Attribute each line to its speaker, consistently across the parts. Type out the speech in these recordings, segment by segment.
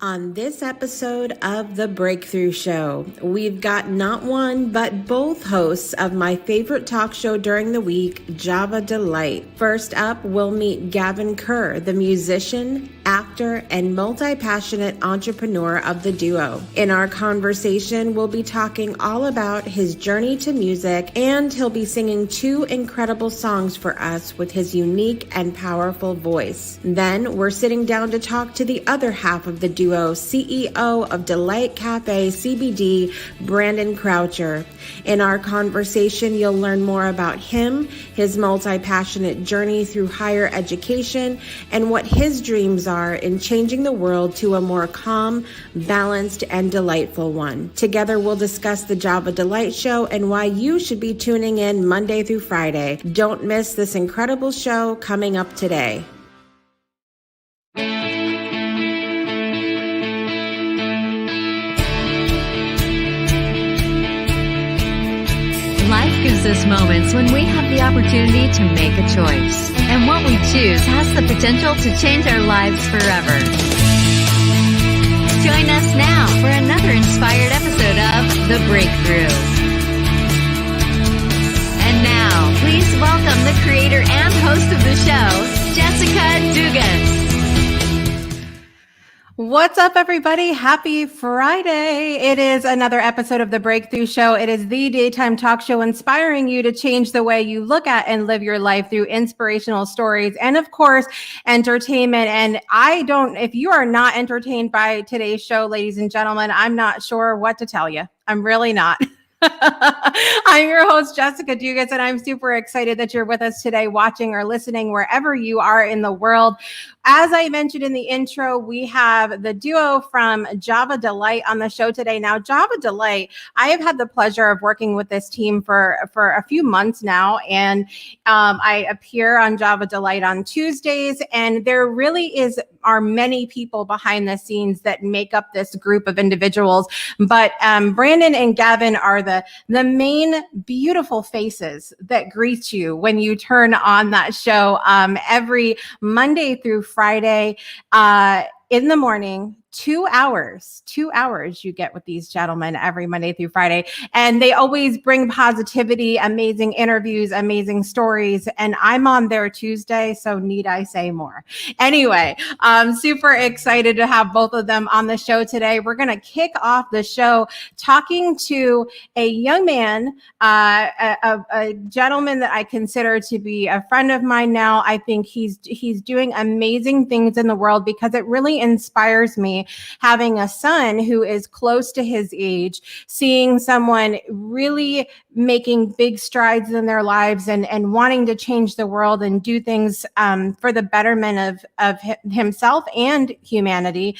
Speaker 1: On this episode of The Breakthrough Show, we've got not one, but both hosts of my favorite talk show during the week, Java Delight. First up, we'll meet Gavin Kerr, the musician, actor, and multi-passionate entrepreneur of the duo. In our conversation, we'll be talking all about his journey to music, and he'll be singing two incredible songs for us with his unique and powerful voice. Then, we're sitting down to talk to the other half of the duo, CEO of Delight Cafe CBD, Brandon Croucher. In our conversation, you'll learn more about him, his multi-passionate journey through higher education, and what his dreams are in changing the world to a more calm, balanced, and delightful one. Together, we'll discuss the Java Delight Show and why you should be tuning in Monday through Friday. Don't miss this incredible show coming up today.
Speaker 2: Life gives us moments when we have the opportunity to make a choice. And what we choose has the potential to change our lives forever. Join us now for another inspired episode of The Breakthrough. And now, please welcome the creator and host of the show, Jessica Dugas.
Speaker 3: What's up, everybody? Happy Friday. It is another episode of The Breakthrough Show. It is the daytime talk show inspiring you to change the way you look at and live your life through inspirational stories and, of course, entertainment. And if you are not entertained by today's show, ladies and gentlemen, I'm not sure what to tell you. I'm really not. I'm your host, Jessica Dugas, and I'm super excited that you're with us today, watching or listening wherever you are in the world. As I mentioned in the intro, we have the duo from Java Delight on the show today. Now, Java Delight, I have had the pleasure of working with this team for a few months now, and I appear on Java Delight on Tuesdays, and there really are many people behind the scenes that make up this group of individuals. But Brandon and Gavin are the main beautiful faces that greet you when you turn on that show every Monday through Friday in the morning. 2 hours you get with these gentlemen every Monday through Friday. And they always bring positivity, amazing interviews, amazing stories. And I'm on their Tuesday, so need I say more? Anyway, I'm super excited to have both of them on the show today. We're going to kick off the show talking to a young man, a gentleman that I consider to be a friend of mine now. I think he's doing amazing things in the world because it really inspires me. Having a son who is close to his age, seeing someone really making big strides in their lives and wanting to change the world and do things for the betterment of himself and humanity.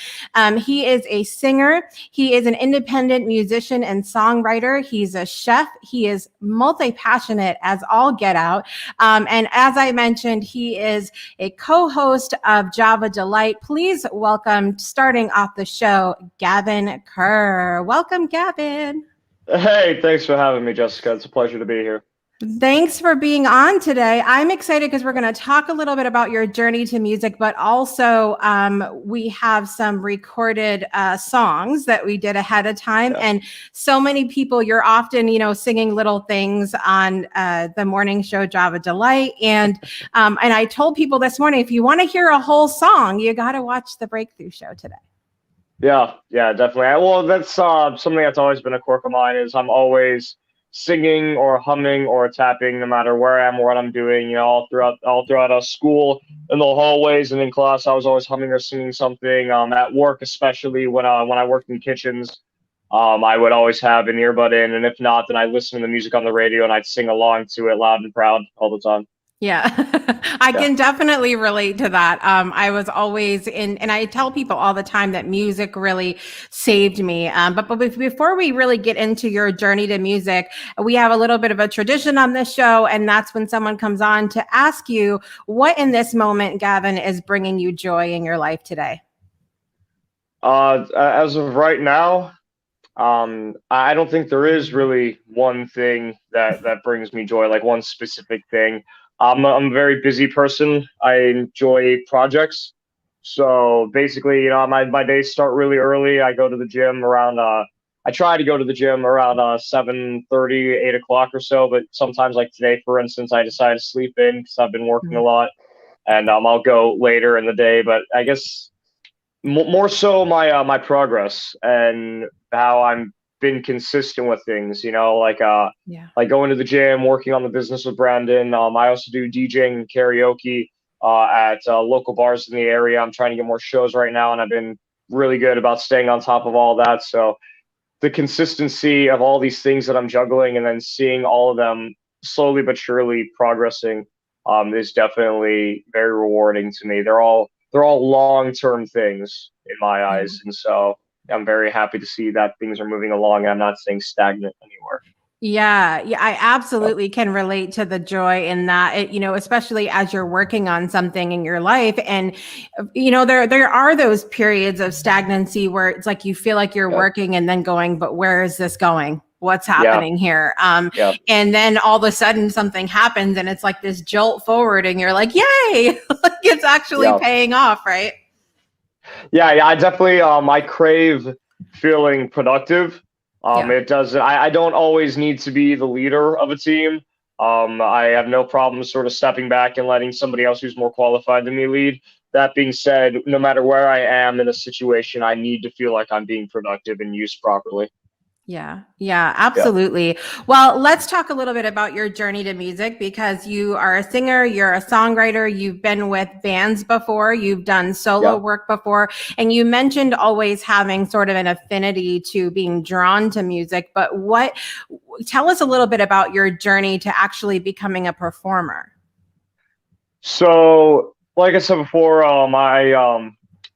Speaker 3: He is a singer. He is an independent musician and songwriter. He's a chef. He is multi-passionate as all get out. And as I mentioned, he is a co-host of Java Delight. Please welcome, starting off the show, Gavin Kerr. Welcome, Gavin.
Speaker 4: Hey, thanks for having me, Jessica. It's a pleasure to be here.
Speaker 3: Thanks for being on today. I'm excited because we're going to talk a little bit about your journey to music, but also we have some recorded songs that we did ahead of time. Yeah. And so many people, you're often, singing little things on the morning show, Java Delight. And I told people this morning, if you want to hear a whole song, you got to watch The Breakthrough Show today.
Speaker 4: Yeah, definitely. Well, that's something that's always been a quirk of mine is I'm always singing or humming or tapping no matter where I am or what I'm doing, all throughout school, in the hallways and in class. I was always humming or singing something. At work, especially when I worked in kitchens, I would always have an earbud in, and if not, then I listened to the music on the radio and I'd sing along to it loud and proud all the time.
Speaker 3: Yeah, I can definitely relate to that. I was always and I tell people all the time that music really saved me. But before we really get into your journey to music, we have a little bit of a tradition on this show, and that's when someone comes on to ask you what in this moment, Gavin, is bringing you joy in your life today.
Speaker 4: As of right now, I don't think there is really one thing that brings me joy, like one specific thing. I'm a very busy person. I enjoy projects. So basically, my days start really early. I go to the gym around I try to go to the gym around 7:30, 8 o'clock or so, but sometimes like today, for instance, I decide to sleep in because I've been working a lot, and I'll go later in the day. But I guess more so my progress and how I'm been consistent with things.
Speaker 3: Yeah.
Speaker 4: Like going to the gym, working on the business with Brandon. I also do DJing and karaoke at local bars in the area. I'm trying to get more shows right now, and I've been really good about staying on top of all that. So the consistency of all these things that I'm juggling and then seeing all of them slowly but surely progressing is definitely very rewarding to me. They're all long-term things in my
Speaker 3: Yeah.
Speaker 4: eyes, and so I'm very happy to see that things are moving along. And I'm not staying stagnant anywhere.
Speaker 3: Yeah, yeah, I
Speaker 4: Yep.
Speaker 3: absolutely can relate to the joy in that. Especially as you're working on something in your life, and there are those periods of stagnancy where it's like you feel like you're
Speaker 4: Yep.
Speaker 3: working and then going, but where is this going? What's
Speaker 4: Yeah.
Speaker 3: happening here?
Speaker 4: Yeah.
Speaker 3: And then all of a sudden something happens, and it's like this jolt forward, and you're like, "Yay!" Like it's actually
Speaker 4: Yeah.
Speaker 3: paying off, right?
Speaker 4: Yeah. Yeah. I definitely I crave feeling productive.
Speaker 3: Yeah.
Speaker 4: It does. I don't always need to be the leader of a team. I have no problem sort of stepping back and letting somebody else who's more qualified than me lead. That being said, no matter where I am in a situation, I need to feel like I'm being productive and used properly.
Speaker 3: Yeah, yeah,
Speaker 4: Yeah.
Speaker 3: absolutely. Well, let's talk a little bit about your journey to music because you are a singer, you're a songwriter, you've been with bands before, you've done solo
Speaker 4: Yeah.
Speaker 3: work before, and you mentioned always having sort of an affinity to being drawn to music. But tell us a little bit about your journey to actually becoming a performer.
Speaker 4: So, like I said before, I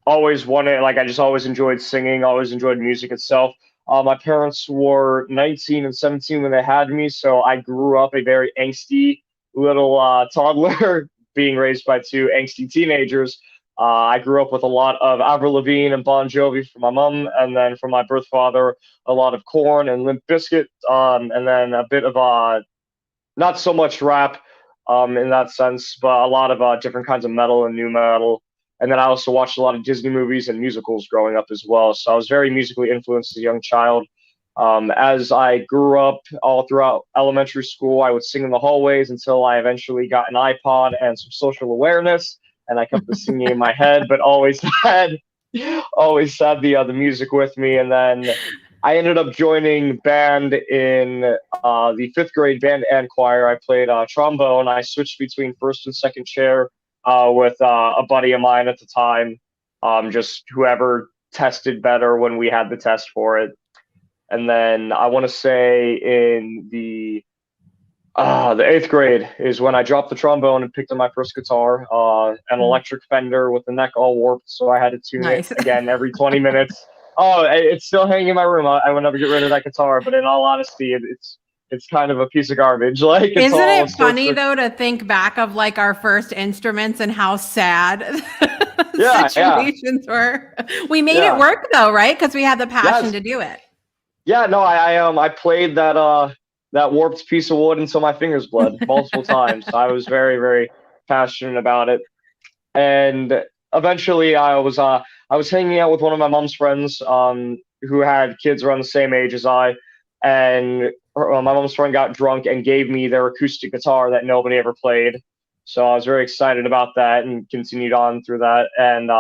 Speaker 4: always wanted, like, I just always enjoyed singing, always enjoyed music itself. My parents were 19 and 17 when they had me, so I grew up a very angsty little toddler, being raised by two angsty teenagers. I grew up with a lot of Avril Lavigne and Bon Jovi from my mom, and then from my birth father, a lot of Korn and Limp Bizkit, and then a bit of not so much rap in that sense, but a lot of different kinds of metal and new metal. And then I also watched a lot of Disney movies and musicals growing up as well. So I was very musically influenced as a young child. As I grew up all throughout elementary school, I would sing in the hallways until I eventually got an iPod and some social awareness, and I kept the singing in my head, but always had the music with me. And then I ended up joining band in the fifth grade band and choir. I played trombone. I switched between first and second chair with a buddy of mine at the time, just whoever tested better when we had the test for it. And then I want to say in the eighth grade is when I dropped the trombone and picked up my first guitar, an electric Fender with the neck all warped, so I had to tune it
Speaker 3: Nice.
Speaker 4: again every 20 minutes. Oh, it's still hanging in my room. I would never get rid of that guitar, but in all honesty, it's kind of a piece of garbage. Like it's
Speaker 3: Isn't
Speaker 4: all
Speaker 3: it
Speaker 4: sorts
Speaker 3: funny
Speaker 4: of
Speaker 3: though to think back of like our first instruments and how sad
Speaker 4: yeah,
Speaker 3: situations were? We made it
Speaker 4: yeah,
Speaker 3: work though, right? Because we had the passion
Speaker 4: yes,
Speaker 3: to do it.
Speaker 4: yeah. No, I played that warped piece of wood until my fingers bled multiple times. I was very very passionate about it. And eventually I was hanging out with one of my mom's friends who had kids around the same age as I, and my mom's friend got drunk and gave me their acoustic guitar that nobody ever played. So I was very excited about that and continued on through that. And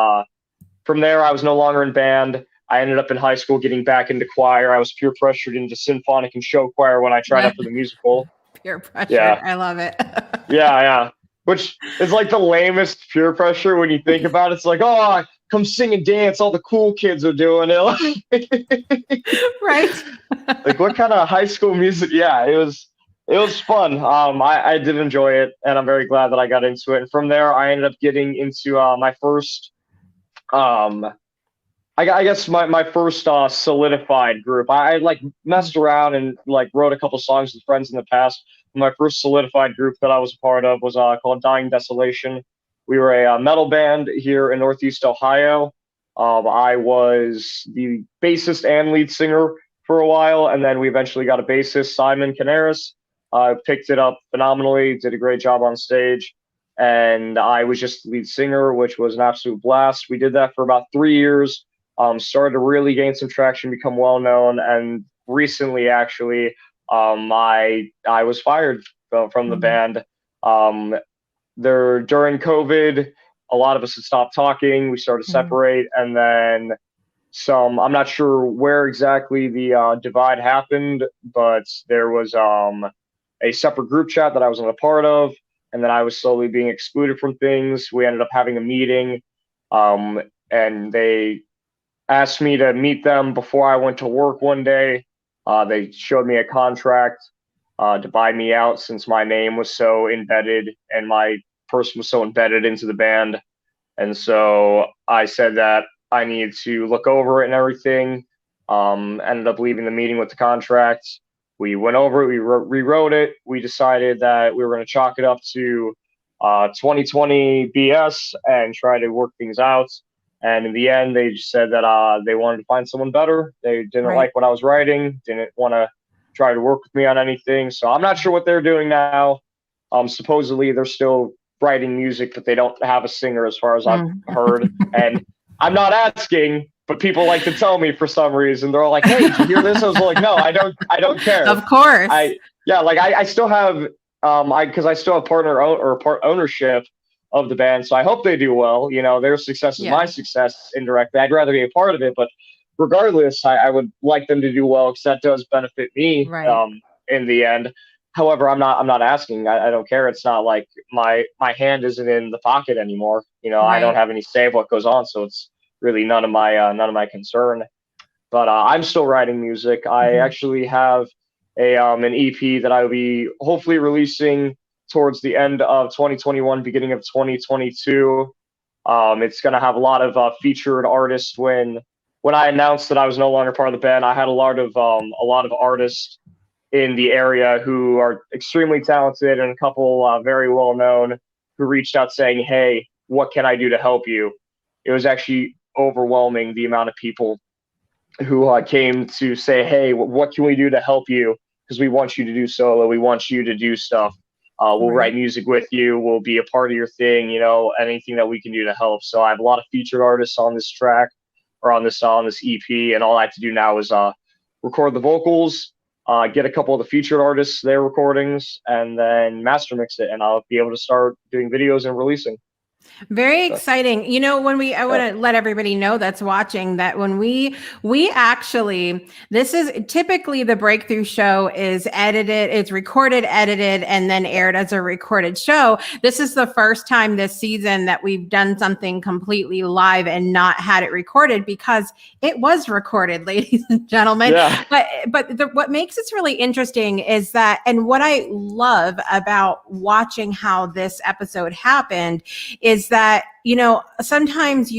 Speaker 4: from there, I was no longer in band. I ended up in high school getting back into choir. I was peer pressured into symphonic and show choir when I tried out for the musical.
Speaker 3: Peer pressure.
Speaker 4: Yeah,
Speaker 3: I love it.
Speaker 4: yeah, yeah. Which is like the lamest peer pressure when you think about it. It's like, oh, come sing and dance. All the cool kids are doing it.
Speaker 3: Right.
Speaker 4: Like, what kind of high school music? Yeah, it was fun. I did enjoy it, and I'm very glad that I got into it. And from there, I ended up getting into my first um, I guess my first solidified group. I like messed around and like wrote a couple songs with friends in the past. My first solidified group that I was a part of was called Dying Desolation. We were a metal band here in Northeast Ohio. I was the bassist and lead singer for a while, and then we eventually got a bassist, Simon Canaris. Picked it up phenomenally, did a great job on stage. and I was just the lead singer, which was an absolute blast. We did that for about 3 years. Started to really gain some traction, become well known, and recently, actually, I was fired from the band. Um, during COVID, a lot of us had stopped talking. We started to separate, and then some. I'm not sure where exactly the divide happened, but there was a separate group chat that I wasn't a part of, and then I was slowly being excluded from things. We ended up having a meeting, and they asked me to meet them before I went to work one day. They showed me a contract to buy me out since my name was so embedded and my person was so embedded into the band. And so I said that I needed to look over it and everything. Ended up leaving the meeting with the contract. We went over it, we rewrote it. We decided that we were going to chalk it up to 2020 BS and try to work things out. And in the end, they just said that they wanted to find someone better. They didn't like what I was writing, didn't want to try to work with me on anything. So I'm not sure what they're doing now. Supposedly, they're still writing music, but they don't have a singer as far as I've heard. And I'm not asking, but people like to tell me for some reason. They're all like, "Hey, did you hear this?" I was like, "No, I don't care."
Speaker 3: Of course.
Speaker 4: I still have because I still have part ownership of the band, so I hope they do well. You know, their success is my success indirectly. I'd rather be a part of it, but regardless, I would like them to do well because that does benefit me in the end. However, I'm not asking. I don't care. It's not like my hand isn't in the pocket anymore. You know, I don't have any say of what goes on, so it's really none of my concern. But I'm still writing music. I actually have an EP that I will be hopefully releasing towards the end of 2021, beginning of 2022. It's going to have a lot of featured artists. When I announced that I was no longer part of the band, I had a lot of artists in the area who are extremely talented and a couple very well known who reached out saying, "Hey, what can I do to help you?" It was actually overwhelming the amount of people who came to say, "Hey, what can we do to help you? Because we want you to do solo. We want you to do stuff. We'll write music with you. We'll be a part of your thing. You know, anything that we can do to help." So I have a lot of featured artists on this track or on this EP, and all I have to do now is record the vocals, get a couple of the featured artists their recordings, and then master mix it, and I'll be able to start doing videos and releasing.
Speaker 3: Very exciting. You know, I want to let everybody know that's watching that when we actually, this is typically the Breakthrough Show is edited, it's recorded, edited, and then aired as a recorded show. This is the first time this season that we've done something completely live and not had it recorded because it was recorded, ladies and gentlemen. Yeah. But what makes this really interesting is that, and what I love about watching how this episode happened is that, you know, sometimes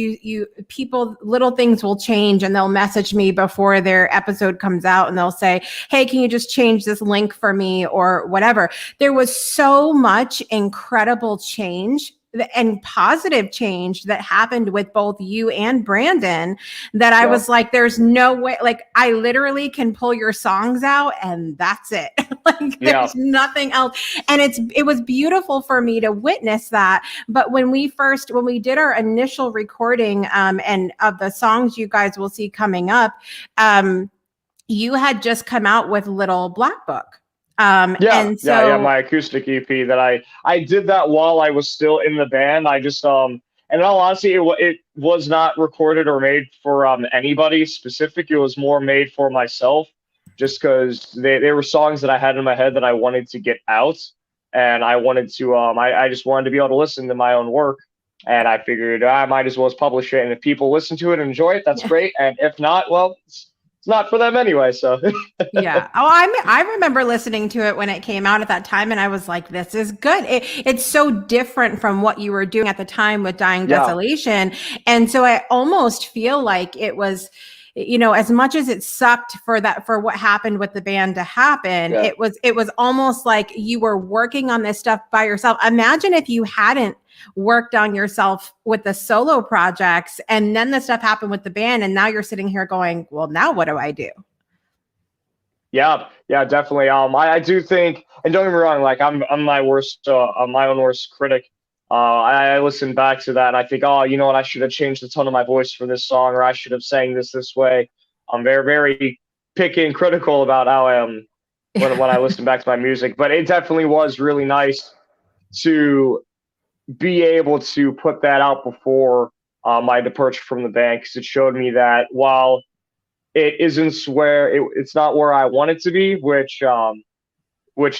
Speaker 3: people, little things will change and they'll message me before their episode comes out and they'll say, "Hey, can you just change this link for me?" or whatever. There was so much incredible change and positive change that happened with both you and Brandon that I was like, there's no way, like I literally can pull your songs out and that's it. Like there's nothing else. And it was beautiful for me to witness that. But when we did our initial recording and of the songs you guys will see coming up, you had just come out with Little Black Book.
Speaker 4: My acoustic EP that I did that while I was still in the band. I just and in all honesty, it was not recorded or made for anybody specific. It was more made for myself, just because they were songs that I had in my head that I wanted to get out, and I wanted to I just wanted to be able to listen to my own work, and I figured I might as well publish it, and if people listen to it and enjoy it, that's great, and if not, well, it's not for them anyway. So
Speaker 3: yeah. Oh, I remember listening to it when it came out at that time, and I was like, "This is good." It's so different from what you were doing at the time with Dying Desolation, and so I almost feel like it was, you know, as much as it sucked for what happened with the band to happen, it was almost like you were working on this stuff by yourself. Imagine if you hadn't worked on yourself with the solo projects and then the stuff happened with the band and now you're sitting here going, well, now what do I do?
Speaker 4: Yeah, definitely. I do think, and don't get me wrong, like I'm my own worst critic I listened back to that and I think, oh, you know what, I should have changed the tone of my voice for this song, or I should have sang this way. I'm very, very picky and critical about how I am when I listen back to my music. But it definitely was really nice to be able to put that out before my departure from the band, because it showed me that while it isn't it's not where I want it to be, which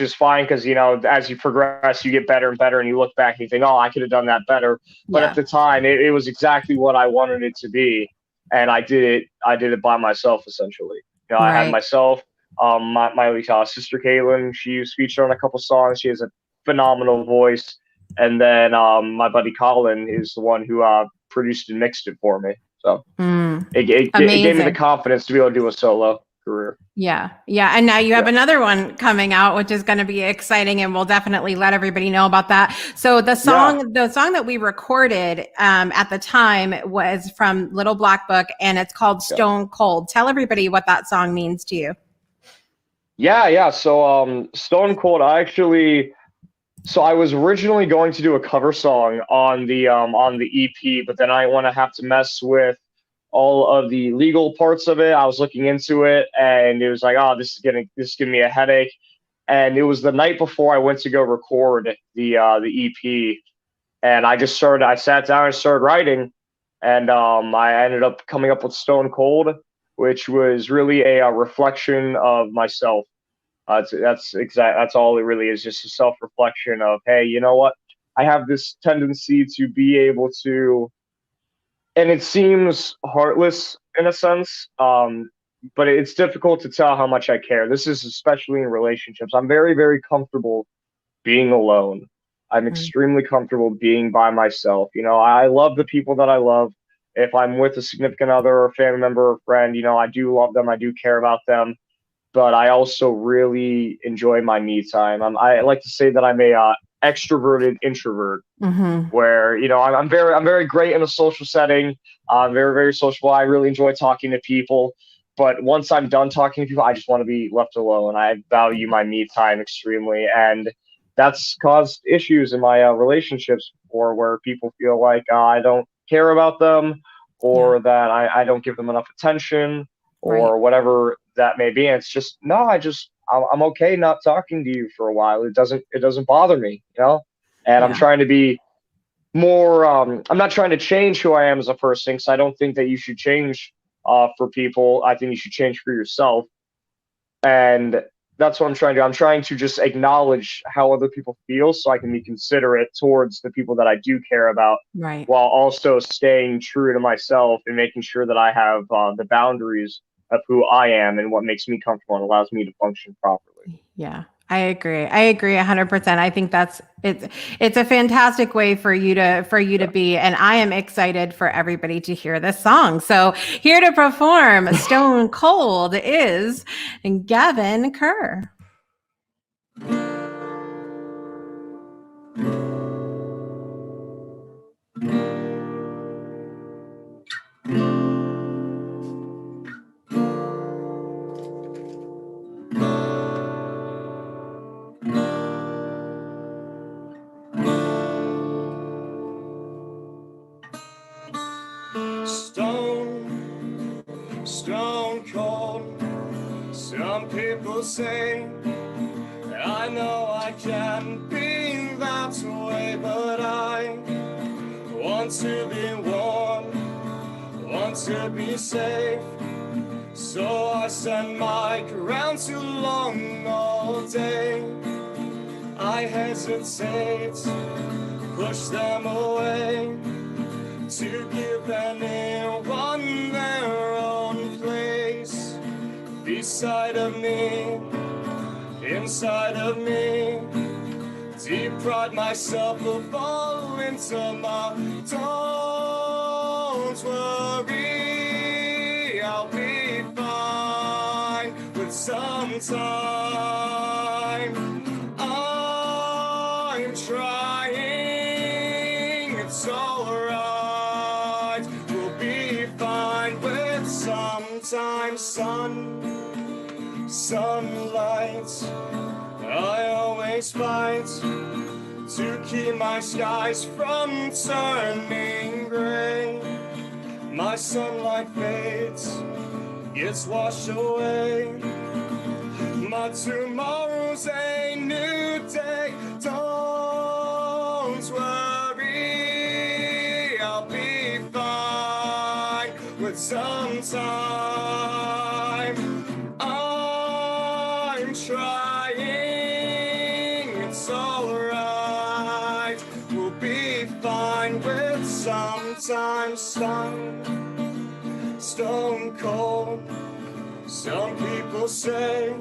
Speaker 4: is fine because as you progress, you get better and better, and you look back and you think, oh, I could have done that better. But at
Speaker 3: Yeah.
Speaker 4: the time, it was exactly what I wanted it to be, and I did it. I did it by myself essentially. I had
Speaker 3: Right.
Speaker 4: myself, my sister Caitlin. She's featured on a couple songs. She has a phenomenal voice, and then my buddy Colin is the one who produced and mixed it for me. So
Speaker 3: Mm.
Speaker 4: it gave me the
Speaker 3: Amazing.
Speaker 4: confidence to be able to do a solo career.
Speaker 3: Yeah. Yeah. And now you have
Speaker 4: Yeah.
Speaker 3: another one coming out, which is going to be exciting. And we'll definitely let everybody know about that. So the
Speaker 4: Yeah.
Speaker 3: song that we recorded at the time was from Little Black Book, and it's called
Speaker 4: Yeah.
Speaker 3: Stone Cold. Tell everybody what that song means to you.
Speaker 4: Yeah. So Stone Cold, so I was originally going to do a cover song on the EP, but then I want to have to mess with all of the legal parts of it. I was looking into it, and it was like, oh, this is giving me a headache. And it was the night before I went to go record the EP, and I sat down and started writing, and I ended up coming up with Stone Cold, which was really a reflection of myself. That's all it really is, just a self reflection of, hey, you know what? I have this tendency to be able to, and it seems heartless in a sense, but it's difficult to tell how much I care. This is especially in relationships. I'm very, very comfortable being alone. I'm
Speaker 3: Mm.
Speaker 4: extremely comfortable being by myself. I love the people that I love. If I'm with a significant other or family member or friend, I do love them. I do care about them, but I also really enjoy my me time. I like to say that I'm a extroverted introvert,
Speaker 3: Mm-hmm.
Speaker 4: where I'm very great in a social setting. I'm very, very sociable. I really enjoy talking to people, but once I'm done talking to people, I just want to be left alone. I value my me time extremely, and that's caused issues in my relationships before, where people feel like I don't care about them,
Speaker 3: Yeah.
Speaker 4: or that I don't give them enough attention,
Speaker 3: Right.
Speaker 4: or whatever that may be. And it's just, no, I'm okay not talking to you for a while. It doesn't bother me. And I'm
Speaker 3: Yeah.
Speaker 4: trying to be more. I'm not trying to change who I am as a person, because I don't think that you should change for people. I think you should change for yourself, and that's what I'm trying to do. I'm trying to just acknowledge how other people feel, so I can be considerate towards the people that I do care about,
Speaker 3: Right.
Speaker 4: while also staying true to myself and making sure that I have the boundaries of who I am and what makes me comfortable and allows me to function properly.
Speaker 3: Yeah, I agree. I agree 100%. I think it's a fantastic way for you to
Speaker 4: Yeah.
Speaker 3: be, and I am excited for everybody to hear this song. So here to perform Stone Cold is Gavin Kerr.
Speaker 5: Stone cold. Some people say I know I can't be that way, but I want to be warm, want to be safe. So I stand my ground too long all day. I hesitate, push them away, to give anyone their own place. Beside of me, inside of me, deep pride myself will fall into my. Don't worry, I'll be fine with some time. I'm trying, it's alright. We'll be fine with some time. Sunlight, I always fight to keep my skies from turning gray. My sunlight fades, gets washed away. My tomorrow's a new day. Don't worry, I'll be fine with some time. I'm trying, it's alright. We'll be fine with some time. Stone cold. Some people say,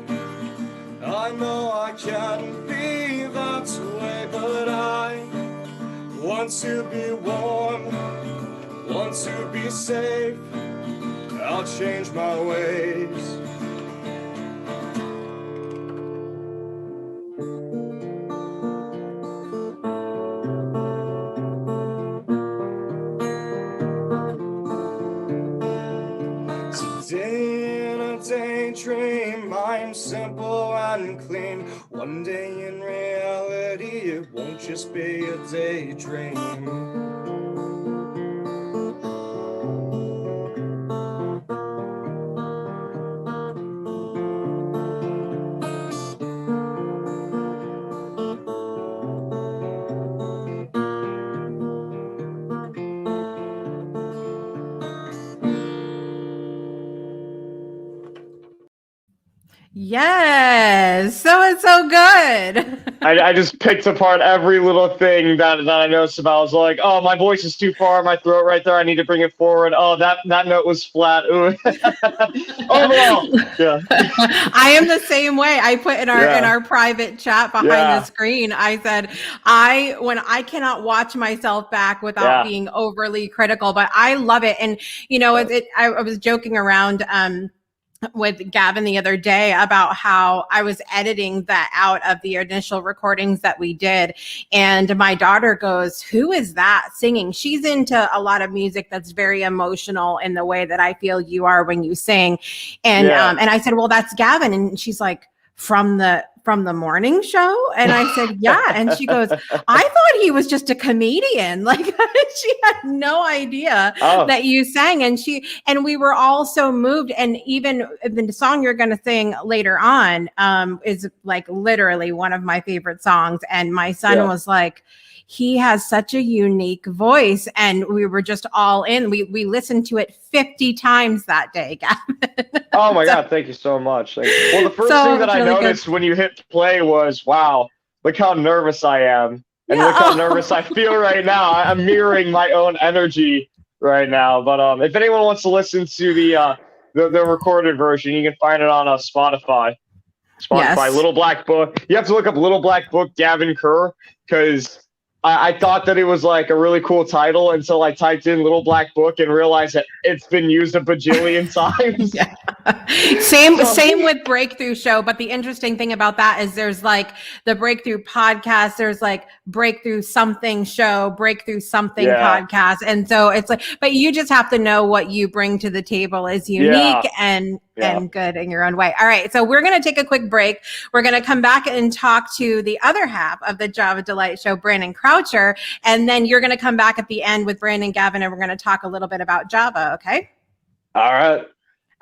Speaker 5: I know I can't be that way, but I want to be warm, want to be safe. I'll change my ways. Today in a daydream, I'm simple and clean. One day in reality, it won't just be a daydream.
Speaker 3: Yes. So it's so good.
Speaker 4: I just picked apart every little thing that I noticed about. I was like, oh, my voice is too far in my throat right there. I need to bring it forward. Oh, that note was flat. Ooh. Overall, yeah.
Speaker 3: I am the same way. I put in our private chat behind the screen, I said, when I cannot watch myself back without being overly critical, but I love it. And I was joking around with Gavin the other day about how I was editing that out of the initial recordings that we did. And my daughter goes, who is that singing? She's into a lot of music that's very emotional in the way that I feel you are when you sing. And, and I said, well, that's Gavin. And she's like, from the morning show? And I said, yeah. And she goes, I thought he was just a comedian. Like she had no idea that you sang. And we were all so moved. And even the song you're going to sing later on is like literally one of my favorite songs. And my son was like, he has such a unique voice. And we were just all in. We listened to it 50 times that day, Gavin.
Speaker 4: Oh my God, thank you so much. Well, the first thing that I noticed when you hit play was, wow, look how nervous I am. And look how nervous I feel right now. I'm mirroring my own energy right now. But if anyone wants to listen to the recorded version, you can find it on Spotify. Little Black Book. You have to look up Little Black Book Gavin Kerr, because I thought that it was like a really cool title until I typed in Little Black Book and realized that it's been used a bajillion times.
Speaker 3: Same with Breakthrough Show. But the interesting thing about that is there's like the Breakthrough podcast, there's like Breakthrough something show, Breakthrough something podcast. And so it's like, but you just have to know what you bring to the table is unique and good in your own way. All right. So we're going to take a quick break. We're going to come back and talk to the other half of the Java Delight Show, Brandon Croucher. And then you're going to come back at the end with Brandon Gavin, and we're going to talk a little bit about Java. Okay.
Speaker 4: All right.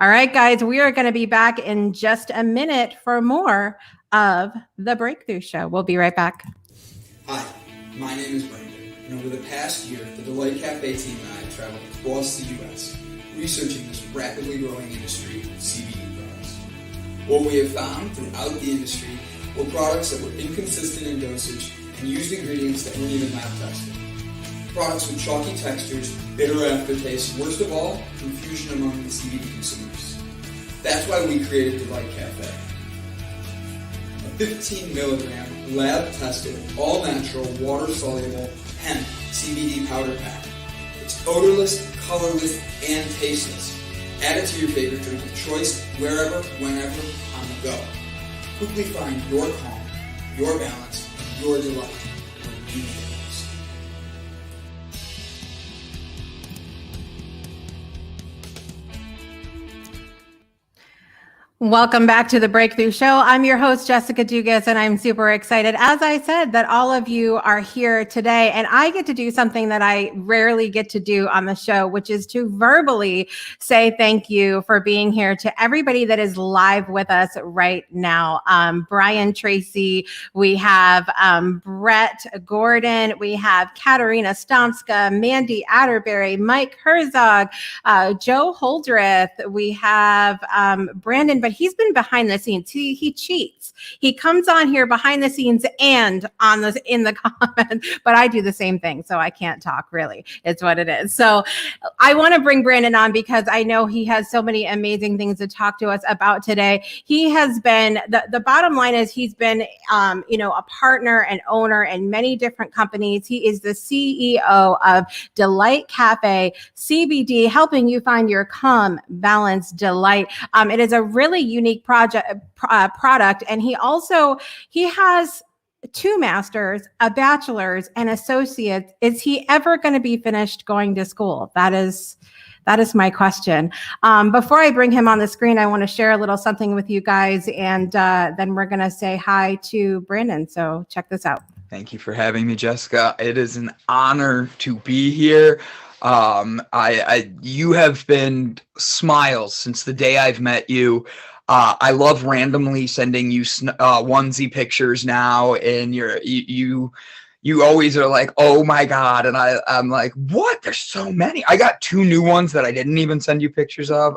Speaker 3: All right, guys, we are going to be back in just a minute for more of The Breakthrough Show. We'll be right back.
Speaker 6: Hi, my name is Brandon, and over the past year, the Delight Cafe team and I have traveled across the U.S. researching this rapidly growing industry of CBD products. What we have found throughout the industry were products that were inconsistent in dosage and used ingredients that weren't even lab tested. Products with chalky textures, bitter aftertaste, and worst of all, confusion among the CBD consumers. That's why we created Delight Cafe. A 15 milligram, lab-tested, all-natural, water-soluble hemp CBD powder pack. It's odorless, colorless, and tasteless. Add it to your favorite drink of choice, wherever, whenever, on the go. Quickly find your calm, your balance, and your delight when you need it most.
Speaker 3: Welcome back to the Breakthrough Show. I'm your host, Jessica Dugas, and I'm super excited, as I said, that all of you are here today. And I get to do something that I rarely get to do on the show, which is to verbally say thank you for being here to everybody that is live with us right now. Brian Tracy, we have Brett Gordon, we have Katarina Stomska, Mandy Atterbury, Mike Herzog, Joe Holdreth, we have Brandon, but he's been behind the scenes. He cheats. He comes on here behind the scenes and in the comments, but I do the same thing. So I can't talk, really. It's what it is. So I want to bring Brandon on because I know he has so many amazing things to talk to us about today. He has been, the bottom line is he's been, a partner and owner in many different companies. He is the CEO of Delight Cafe CBD, helping you find your calm, balanced delight. It is a really unique product, and he has 2 masters, a bachelor's, and associates. Is he ever going to be finished going to school? That is my question. Before I bring him on the screen, I want to share a little something with you guys, and then we're going to say hi to Brandon. So check this out.
Speaker 7: Thank you for having me, Jessica. It is an honor to be here. You have been smiles since the day I've met you. I love randomly sending you onesie pictures now, and you always are like, oh my God. And I'm like, what? There's so many. I got 2 new ones that I didn't even send you pictures of.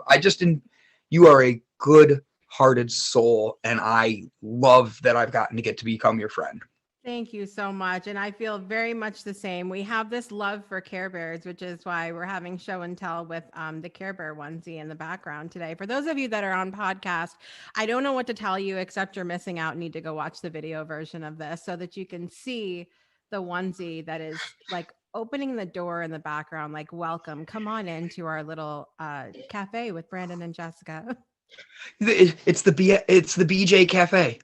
Speaker 7: You are a good-hearted soul, and I love that I've gotten to get to become your friend.
Speaker 3: Thank you so much. And I feel very much the same. We have this love for Care Bears, which is why we're having show and tell with the Care Bear onesie in the background today. For those of you that are on podcast, I don't know what to tell you, except you're missing out and need to go watch the video version of this so that you can see the onesie that is like opening the door in the background, like, welcome, come on into our little cafe with Brandon and Jessica.
Speaker 7: It's the BJ Cafe.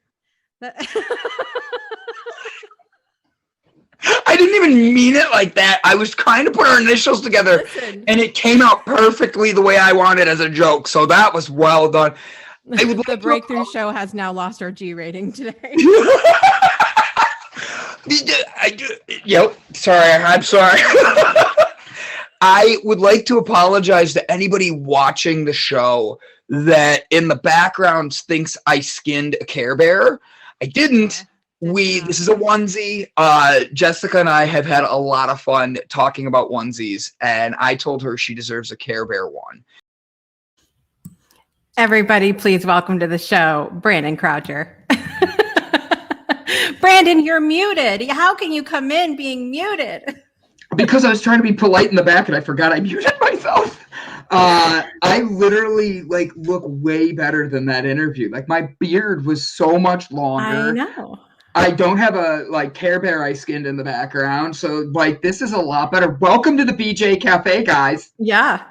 Speaker 7: I didn't even mean it like that. I was trying to put our initials together, and it came out perfectly the way I wanted as a joke. So that was well done.
Speaker 3: The Breakthrough Show has now lost our G rating today.
Speaker 7: Sorry. I'm sorry. I would like to apologize to anybody watching the show that in the background thinks I skinned a Care Bear. I didn't. This is a onesie. Jessica and I have had a lot of fun talking about onesies, and I told her she deserves a Care Bear one.
Speaker 3: Everybody, please welcome to the show, Brandon Croucher. Brandon, you're muted. How can you come in being muted?
Speaker 7: Because I was trying to be polite in the back, and I forgot I muted myself. I literally look way better than that interview. Like, my beard was so much longer.
Speaker 3: I know.
Speaker 7: I don't have a Care Bear I skinned in the background. So this is a lot better. Welcome to the BJ Cafe, guys.
Speaker 3: Yeah.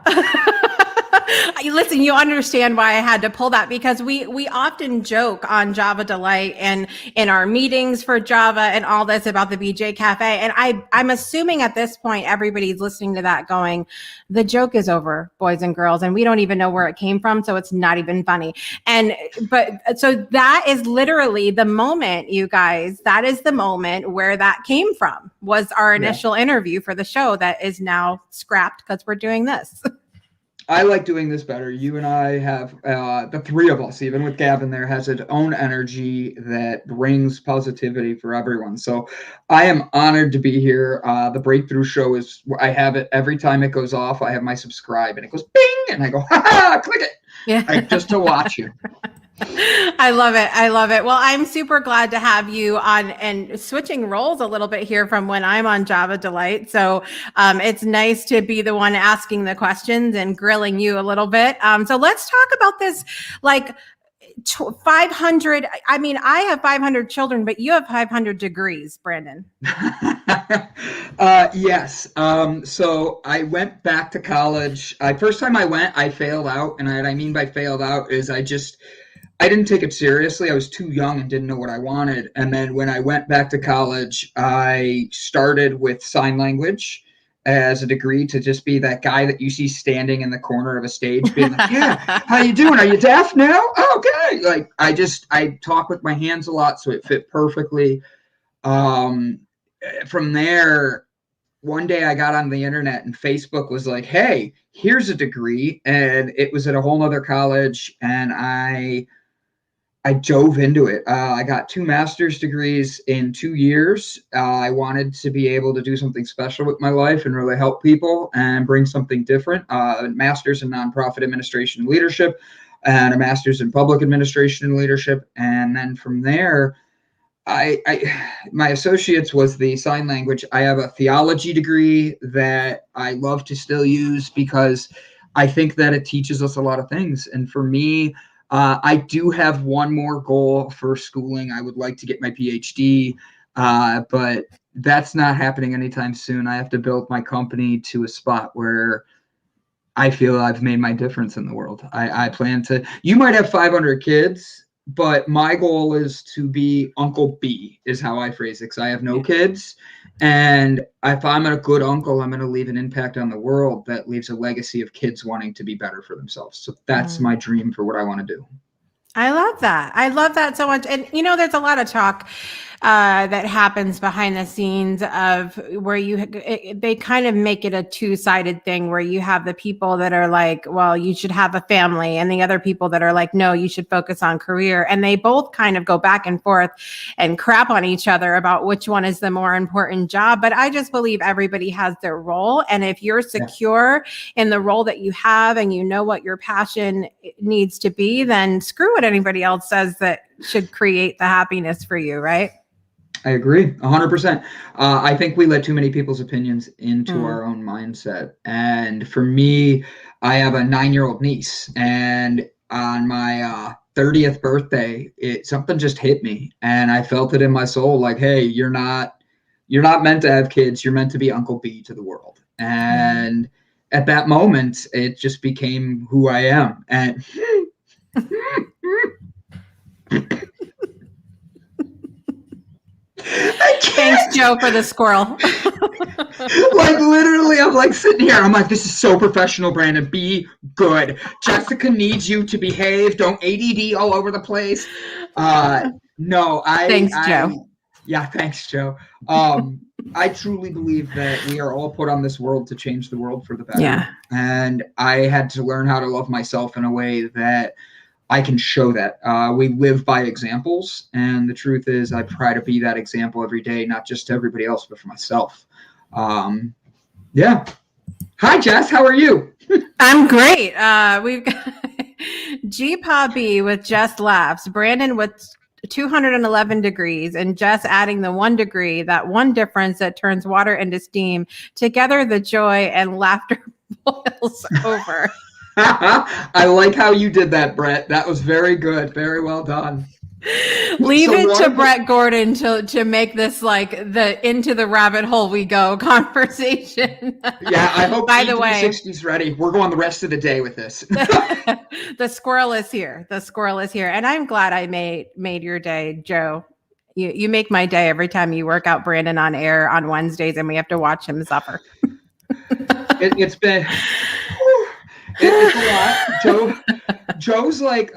Speaker 3: Listen, you understand why I had to pull that, because we often joke on Java Delight and in our meetings for Java and all this about the BJ Cafe. And I'm assuming at this point, everybody's listening to that going, the joke is over, boys and girls, and we don't even know where it came from. So it's not even funny. So that is literally the moment, you guys, that is the moment where that came from, was our initial interview for the show that is now scrapped because we're doing this.
Speaker 7: I like doing this better. You and I have, the 3 of us, even with Gavin there, has its own energy that brings positivity for everyone. So I am honored to be here. The Breakthrough Show I have it every time it goes off. I have my subscribe, and it goes bing, and I go, ha, click it.
Speaker 3: Yeah.
Speaker 7: Just to watch you.
Speaker 3: I love it. I love it. Well, I'm super glad to have you on, and switching roles a little bit here from when I'm on Java Delight. So it's nice to be the one asking the questions and grilling you a little bit. So let's talk about this, 500. I mean, I have 500 children, but you have 500 degrees, Brandon.
Speaker 7: Yes. So I went back to college. First time I went, I failed out. And what I mean by failed out is I didn't take it seriously. I was too young and didn't know what I wanted. And then when I went back to college, I started with sign language. as a degree to just be that guy that you see standing in the corner of a stage being like, yeah, how you doing? Are you deaf now? Oh, okay. Like I talk with my hands a lot, so it fit perfectly. From there, one day I got on the internet and Facebook was like, hey, here's a degree. And it was at a whole nother college. And I dove into it. I got 2 master's degrees in 2 years. I wanted to be able to do something special with my life and really help people and bring something different. A master's in nonprofit administration and leadership, and a master's in public administration and leadership. And then from there, my associate's was the sign language. I have a theology degree that I love to still use because I think that it teaches us a lot of things. And for me, I do have one more goal for schooling. I would like to get my PhD, but that's not happening anytime soon. I have to build my company to a spot where I feel I've made my difference in the world. I plan to, you might have 500 kids, but my goal is to be Uncle B, is how I phrase it, because I have no kids. And if I'm a good uncle, I'm going to leave an impact on the world that leaves a legacy of kids wanting to be better for themselves. So that's my dream for what I want to do.
Speaker 3: I love that. I love that so much. And, you know, there's a lot of talk that happens behind the scenes of where they kind of make it a two-sided thing where you have the people that are like, well, you should have a family, and the other people that are like, no, you should focus on career. And they both kind of go back and forth and crap on each other about which one is the more important job. But I just believe everybody has their role. And if you're secure in the role that you have and you know what your passion needs to be, then screw what anybody else says that should create the happiness for you, right?
Speaker 7: I agree 100%. I think we let too many people's opinions into our own mindset. And for me, I have a 9-year-old niece, and on my 30th birthday, something just hit me, and I felt it in my soul. Like, hey, you're not meant to have kids. You're meant to be Uncle B to the world. And at that moment, it just became who I am. And
Speaker 3: Thanks, Joe, for the squirrel.
Speaker 7: Like, literally, I'm like sitting here. I'm like, this is so professional, Brandon. Be good. Jessica needs you to behave. Don't ADD all over the place. No,
Speaker 3: Thanks, Joe.
Speaker 7: Yeah, thanks, Joe. I truly believe that we are all put on this world to change the world for the better.
Speaker 3: Yeah.
Speaker 7: And I had to learn how to love myself in a way that I can show that. We live by examples, and the truth is I try to be that example every day, not just to everybody else, but for myself. Yeah. Hi, Jess. How are you?
Speaker 3: I'm great. We've got G-Pa B with Jess Laughs, Brandon with 211 degrees, and Jess adding the 1 degree, that one difference that turns water into steam. Together, the joy and laughter boils over.
Speaker 7: I like how you did that, Brett. That was very good. Very well done.
Speaker 3: Leave it to Brett Gordon to make this like the into the rabbit hole we go conversation.
Speaker 7: Yeah, I hope
Speaker 3: by the way,
Speaker 7: 60's ready. We're going the rest of the day with this.
Speaker 3: The squirrel is here. The squirrel is here. And I'm glad I made your day, Joe. You make my day every time you work out Brandon on air on Wednesdays and we have to watch him suffer.
Speaker 7: It's been... It's a lot. Joe's like,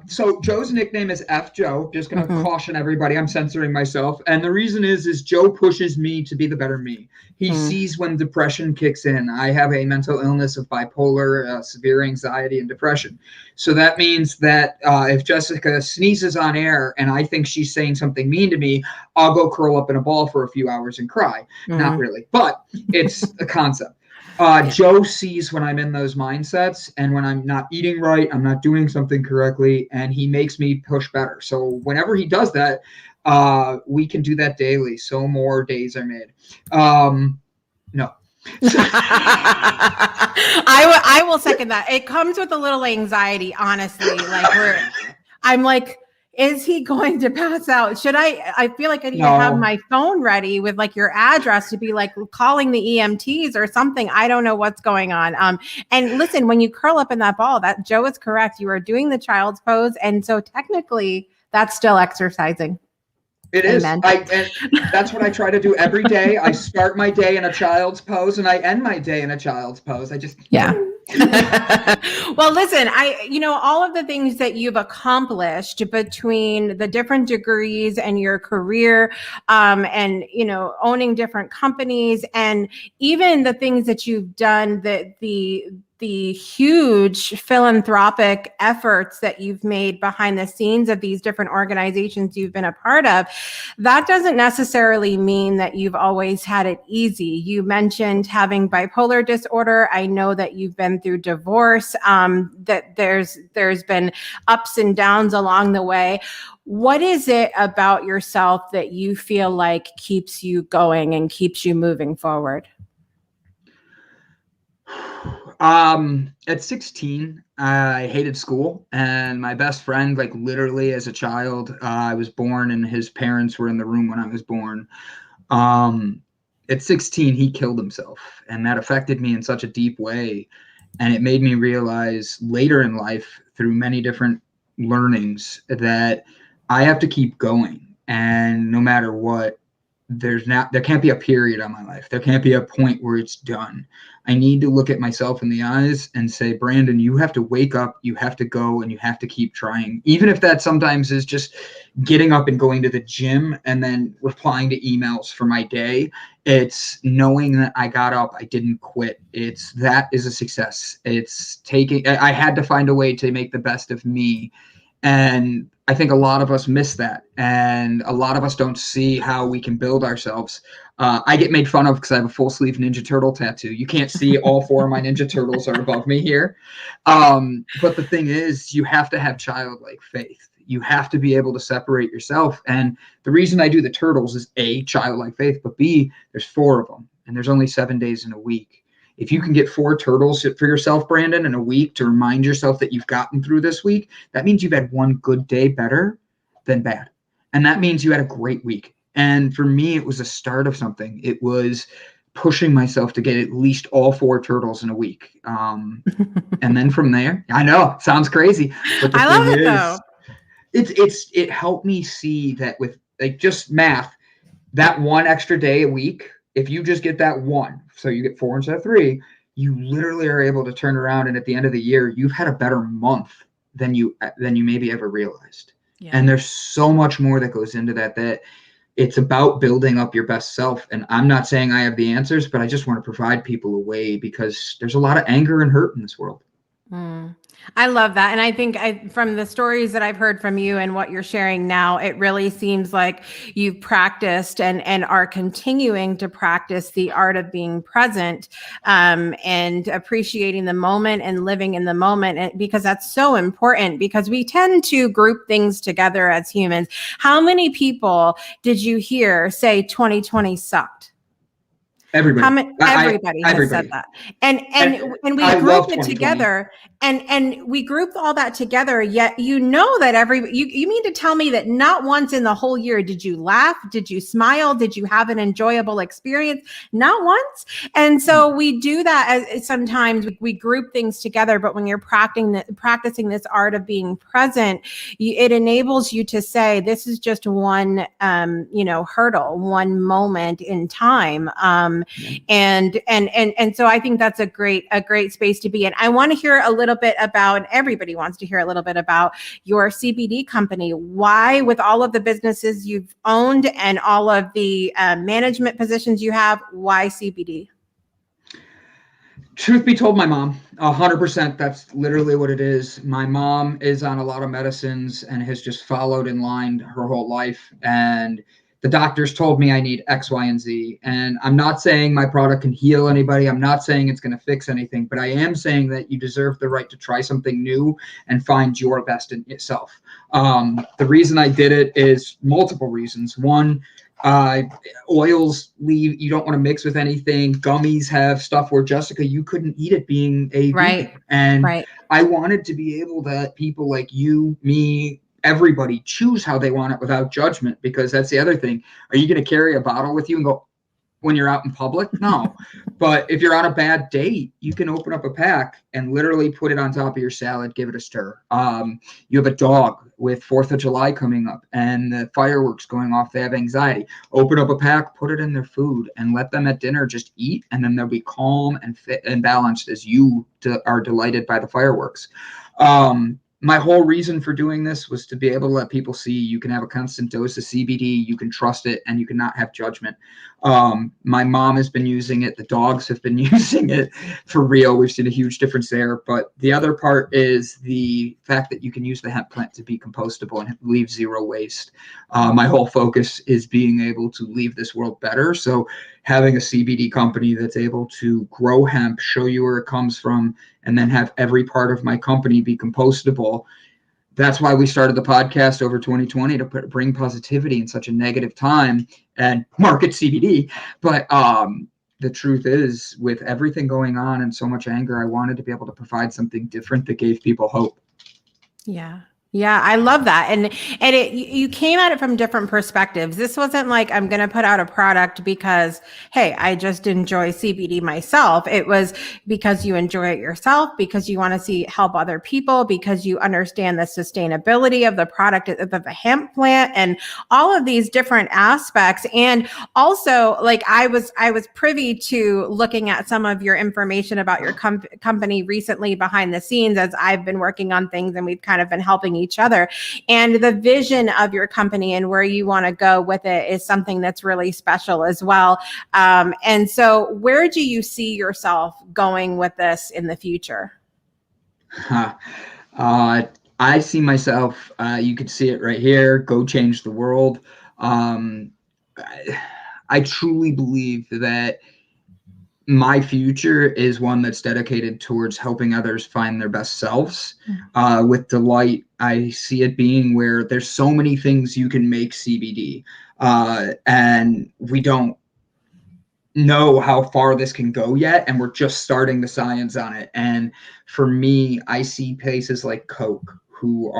Speaker 7: so Joe's nickname is F Joe. Just going to caution everybody. I'm censoring myself. And the reason is Joe pushes me to be the better me. He sees when depression kicks in. I have a mental illness of bipolar, severe anxiety, and depression. So that means that if Jessica sneezes on air and I think she's saying something mean to me, I'll go curl up in a ball for a few hours and cry. Not really, but it's a concept. Joe sees when I'm in those mindsets and when I'm not eating right, I'm not doing something correctly, and he makes me push better. So whenever he does that, we can do that daily. So more days are made. No.
Speaker 3: I will second that. It comes with a little anxiety, honestly. I'm like, is he going to pass out? I feel like I need to have my phone ready with like your address to be like calling the EMTs or something. I don't know what's going on. And listen, when you curl up in that ball, that Joe is correct. You are doing the child's pose. And so technically that's still exercising.
Speaker 7: It is.
Speaker 3: Amen.
Speaker 7: And that's what I try to do every day. I start my day in a child's pose and I end my day in a child's pose.
Speaker 3: Yeah. Well, listen, all of the things that you've accomplished between the different degrees and your career, and, owning different companies, and even the things that you've done, the huge philanthropic efforts that you've made behind the scenes of these different organizations you've been a part of, that doesn't necessarily mean that you've always had it easy. You mentioned having bipolar disorder. I know that you've been through divorce, that there's been ups and downs along the way. What is it about yourself that you feel like keeps you going and keeps you moving forward?
Speaker 7: At 16, I hated school, and my best friend, like literally as a child, I was born and his parents were in the room when I was born. At 16, he killed himself, and that affected me in such a deep way. And it made me realize later in life, through many different learnings, that I have to keep going. And no matter what, there can't be a period on my life. There can't be a point where it's done. I need to look at myself in the eyes and say, Brandon, you have to wake up, you have to go, and you have to keep trying. Even if that sometimes is just getting up and going to the gym and then replying to emails for my day. It's knowing that I got up, I didn't quit. That is a success. I had to find a way to make the best of me. And I think a lot of us miss that, and a lot of us don't see how we can build ourselves. I get made fun of because I have a full sleeve Ninja Turtle tattoo. You can't see all four of my Ninja Turtles are above me here. But the thing is, you have to have childlike faith. You have to be able to separate yourself. And the reason I do the turtles is A, childlike faith, but B, there's 4 of them, and there's only 7 days in a week. If you can get 4 turtles for yourself, Brandon, in a week to remind yourself that you've gotten through this week, that means you've had one good day better than bad. And that means you had a great week. And for me, it was a start of something. It was pushing myself to get at least all 4 turtles in a week. And then from there, I know, it sounds crazy. But the
Speaker 3: I love it, though.
Speaker 7: It helped me see that with like just math, that one extra day a week, if you just get that one, so you get 4 instead of 3, you literally are able to turn around, and at the end of the year, you've had a better month than you maybe ever realized. Yeah. And there's so much more that goes into that it's about building up your best self. And I'm not saying I have the answers, but I just want to provide people a way, because there's a lot of anger and hurt in this world.
Speaker 3: I love that. And I think from the stories that I've heard from you and what you're sharing now, it really seems like you've practiced and are continuing to practice the art of being present, and appreciating the moment and living in the moment. And because that's so important, because we tend to group things together as humans. How many people did you hear say 2020 sucked?
Speaker 7: Everybody.
Speaker 3: Everybody has said that. And we group it together, and we group all that together, yet you mean to tell me that not once in the whole year did you laugh, did you smile, did you have an enjoyable experience? Not once. And so we do that as sometimes we group things together, but when you're practicing this art of being present, it enables you to say, this is just one hurdle, one moment in time. And so I think that's a great space to be in. I want to hear a little bit about, everybody wants to hear a little bit about your CBD company. Why, with all of the businesses you've owned and all of the management positions you have, why CBD?
Speaker 7: Truth be told, my mom, 100%, that's literally what it is. My mom is on a lot of medicines and has just followed in line her whole life. And the doctors told me I need X, Y, and Z. And I'm not saying my product can heal anybody. I'm not saying it's going to fix anything, but I am saying that you deserve the right to try something new and find your best in yourself. The reason I did it is multiple reasons. One, oils leave, you don't want to mix with anything. Gummies have stuff where, Jessica, you couldn't eat it being a vegan. And I wanted to be able to people like you, me, everybody choose how they want it without judgment, because that's the other thing. Are you going to carry a bottle with you and go, when you're out in public? No. But if you're on a bad date, you can open up a pack and literally put it on top of your salad, give it a stir. You have a dog with 4th of July coming up and the fireworks going off, they have anxiety. Open up a pack, put it in their food, and let them at dinner just eat, and then they'll be calm and fit and balanced as you are delighted by the fireworks. My whole reason for doing this was to be able to let people see you can have a constant dose of CBD, you can trust it, and you can not have judgment. My mom has been using it. The dogs have been using it for real. We've seen a huge difference there. But the other part is the fact that you can use the hemp plant to be compostable and leave zero waste. My whole focus is being able to leave this world better. So having a CBD company that's able to grow hemp, show you where it comes from, and then have every part of my company be compostable. That's why we started the podcast over 2020, to bring positivity in such a negative time and market CBD. But the truth is, with everything going on and so much anger, I wanted to be able to provide something different that gave people hope.
Speaker 3: Yeah. Yeah, I love that. And you came at it from different perspectives. This wasn't like, I'm going to put out a product because, hey, I just enjoy CBD myself. It was because you enjoy it yourself, because you want to help other people, because you understand the sustainability of the product, of the hemp plant, and all of these different aspects. And also, like, I was privy to looking at some of your information about your company recently behind the scenes, as I've been working on things and we've kind of been helping each other. And the vision of your company and where you want to go with it is something that's really special as well. And so where do you see yourself going with this in the future?
Speaker 7: I see myself, you could see it right here, go change the world. I truly believe that my future is one that's dedicated towards helping others find their best selves. With Delight, I see it being where there's so many things you can make CBD, and we don't know how far this can go yet, and we're just starting the science on it. And for me, I see places like Coke who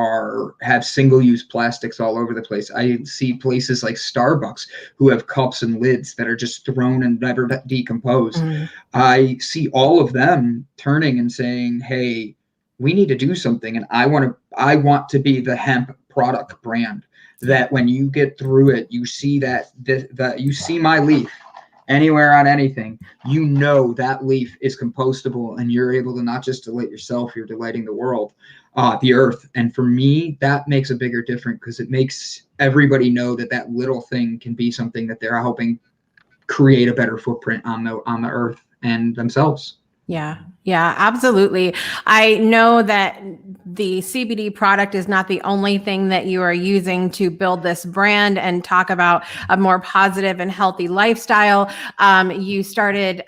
Speaker 7: have single-use plastics all over the place. I see places like Starbucks who have cups and lids that are just thrown and never decompose. I see all of them turning and saying, hey, we need to do something. And I want to be the hemp product brand that when you get through it, you see that you see my leaf anywhere on anything, you know that leaf is compostable, and you're able to not just delight yourself, you're delighting the world, the earth. And for me, that makes a bigger difference, because it makes everybody know that little thing can be something that they're helping create a better footprint on the earth and themselves.
Speaker 3: Yeah, absolutely. I know that the CBD product is not the only thing that you are using to build this brand and talk about a more positive and healthy lifestyle. You started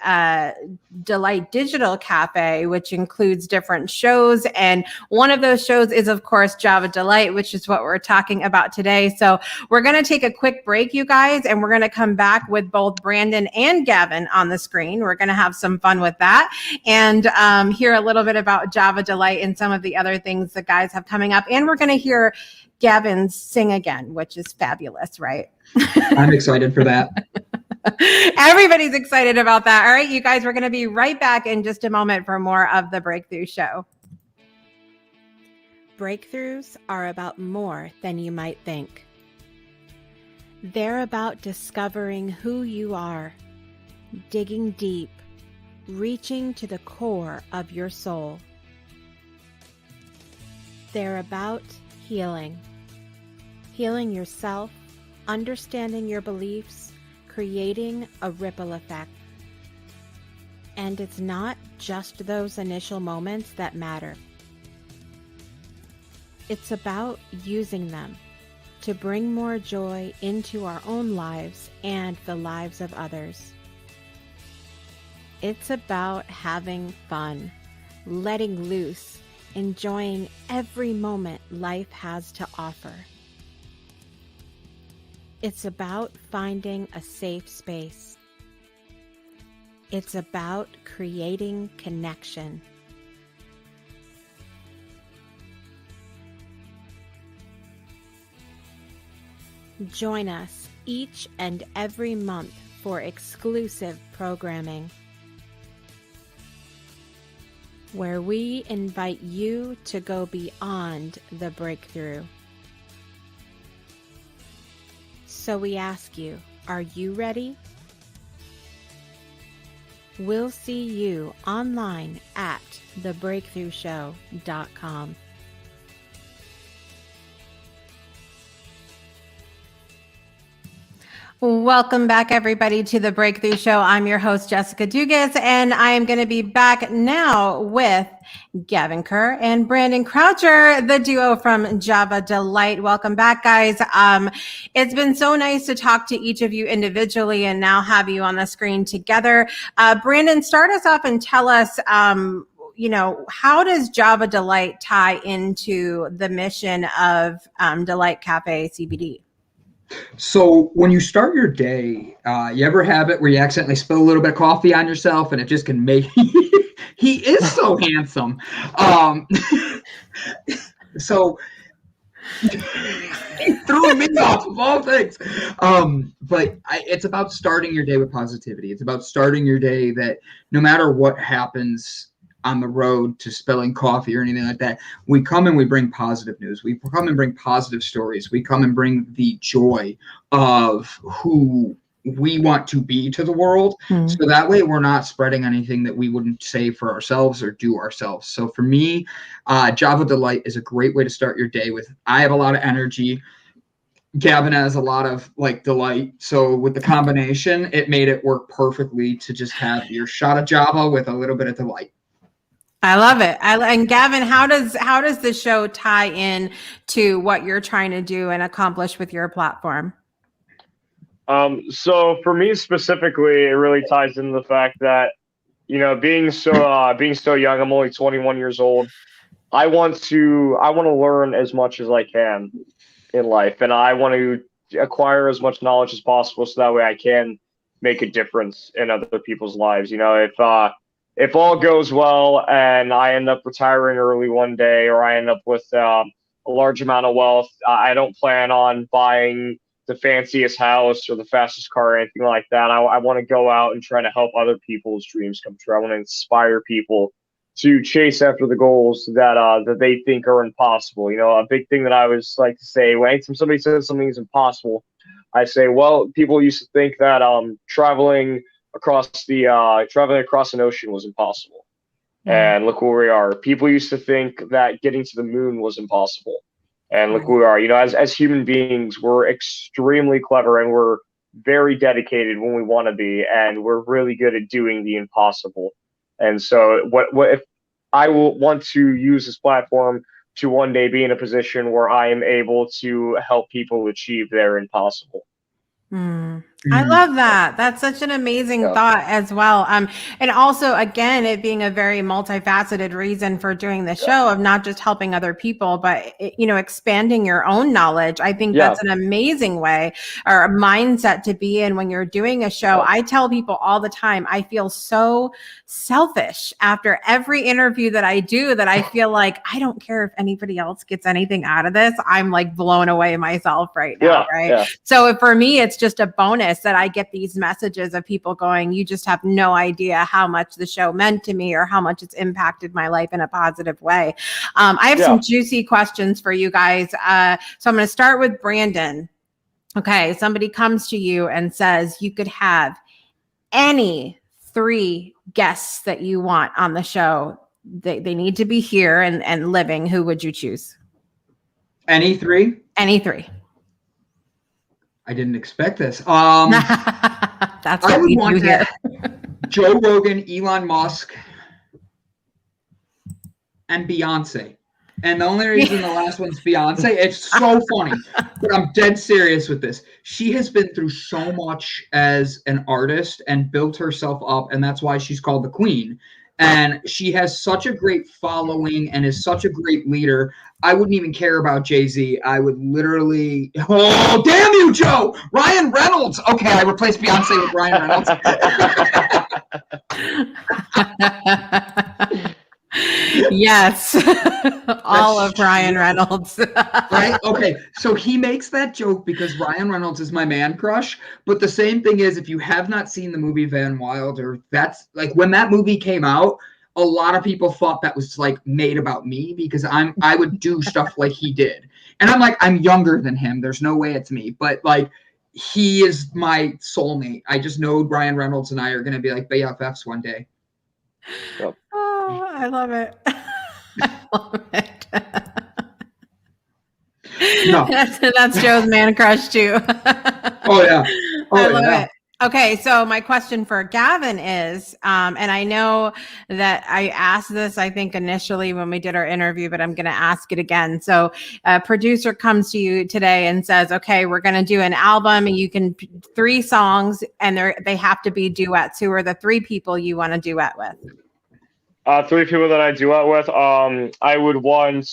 Speaker 3: Delight Digital Cafe, which includes different shows. And one of those shows is, of course, Java Delight, which is what we're talking about today. So we're going to take a quick break, you guys, and we're going to come back with both Brandon and Gavin on the screen. We're going to have some fun with that and hear a little bit about Java Delight and some of the other things the guys have coming up. And we're going to hear Gavin sing again, which is fabulous, right?
Speaker 7: I'm excited for that.
Speaker 3: Everybody's excited about that. All right, you guys, we're going to be right back in just a moment for more of the Breakthrough Show.
Speaker 1: Breakthroughs are about more than you might think. They're about discovering who you are, digging deep, reaching to the core of your soul. They're about healing yourself, understanding your beliefs, creating a ripple effect. And it's not just those initial moments that matter. It's about using them to bring more joy into our own lives and the lives of others. It's about having fun, letting loose, enjoying every moment life has to offer. It's about finding a safe space. It's about creating connection. Join us each and every month for exclusive programming, where we invite you to go beyond the breakthrough. So we ask you, are you ready? We'll see you online at thebreakthroughshow.com.
Speaker 3: Welcome back, everybody, to the Breakthrough Show. I'm your host, Jessica Dugas, and I am going to be back now with Gavin Kerr and Brandon Croucher, the duo from Java Delight. Welcome back, guys. It's been so nice to talk to each of you individually and now have you on the screen together. Brandon, start us off and tell us, how does Java Delight tie into the mission of Delight Cafe CBD?
Speaker 7: So when you start your day, you ever have it where you accidentally spill a little bit of coffee on yourself and it just can make he is so handsome. So he threw me off of all things. But it's about starting your day with positivity. It's about starting your day that no matter what happens on the road to spilling coffee or anything like that, we come and we bring positive news. We come and bring positive stories. We come and bring the joy of who we want to be to the world. So that way we're not spreading anything that we wouldn't say for ourselves or do ourselves. So for me, Java Delight is a great way to start your day with. I have a lot of energy. Gavin has a lot of delight. So with the combination, it made it work perfectly to just have your shot of Java with a little bit of delight.
Speaker 3: I love it. And Gavin, how does the show tie in to what you're trying to do and accomplish with your platform?
Speaker 4: So for me specifically, it really ties into the fact that, being so young, I'm only 21 years old. I want to learn as much as I can in life, and I want to acquire as much knowledge as possible so that way I can make a difference in other people's lives. If all goes well and I end up retiring early one day, or I end up with a large amount of wealth, I don't plan on buying the fanciest house or the fastest car or anything like that. I want to go out and try to help other people's dreams come true. I want to inspire people to chase after the goals that they think are impossible. A big thing that I always like to say, when somebody says something is impossible, I say, well, people used to think that traveling across an ocean was impossible. And look where we are. People used to think that getting to the moon was impossible. And look where we are. As human beings, we're extremely clever and we're very dedicated when we want to be, and we're really good at doing the impossible. And so what if I will want to use this platform to one day be in a position where I am able to help people achieve their impossible.
Speaker 3: I love that. That's such an amazing thought as well. And also, again, it being a very multifaceted reason for doing the show of not just helping other people, but, expanding your own knowledge. I think that's an amazing way or a mindset to be in when you're doing a show. I tell people all the time, I feel so selfish after every interview that I do that I feel like I don't care if anybody else gets anything out of this. I'm blown away myself right now. Right. So for me, it's just a bonus that I get these messages of people going, you just have no idea how much the show meant to me or how much it's impacted my life in a positive way. I have some juicy questions for you guys. So I'm going to start with Brandon. Okay. Somebody comes to you and says you could have any 3 guests that you want on the show. They need to be here and living. Who would you choose?
Speaker 7: Any 3?
Speaker 3: Any 3.
Speaker 7: I didn't expect this.
Speaker 3: That's what we do here.
Speaker 7: Joe Rogan, Elon Musk, and Beyonce. And the only reason the last one's Beyonce, it's so funny, but I'm dead serious with this. She has been through so much as an artist and built herself up, and that's why she's called the Queen. And she has such a great following and is such a great leader. I wouldn't even care about Jay-Z. I would literally, oh, damn you, Joe! Ryan Reynolds! Okay, I replaced Beyonce with Ryan Reynolds.
Speaker 3: Yes. all of Ryan Reynolds.
Speaker 7: Right? Okay. So he makes that joke because Ryan Reynolds is my man crush. But the same thing is, if you have not seen the movie Van Wilder, that's like when that movie came out, a lot of people thought that was like made about me because I would do stuff like he did. And I'm like, I'm younger than him. There's no way it's me. But like he is my soulmate. I just know Ryan Reynolds and I are gonna be like BFFs one day.
Speaker 4: Yep.
Speaker 3: Oh, I love it. I love it.
Speaker 7: No.
Speaker 3: That's Joe's man crush too.
Speaker 7: Oh yeah.
Speaker 3: I
Speaker 7: Oh
Speaker 3: love
Speaker 7: yeah.
Speaker 3: it. Okay, so my question for Gavin is, and I know that I asked this, I think initially when we did our interview, but I'm going to ask it again. So a producer comes to you today and says, okay, we're going to do an album and you can 3 songs and they have to be duets. Who are the 3 people you want to duet with?
Speaker 4: 3 people that I duet with. I would want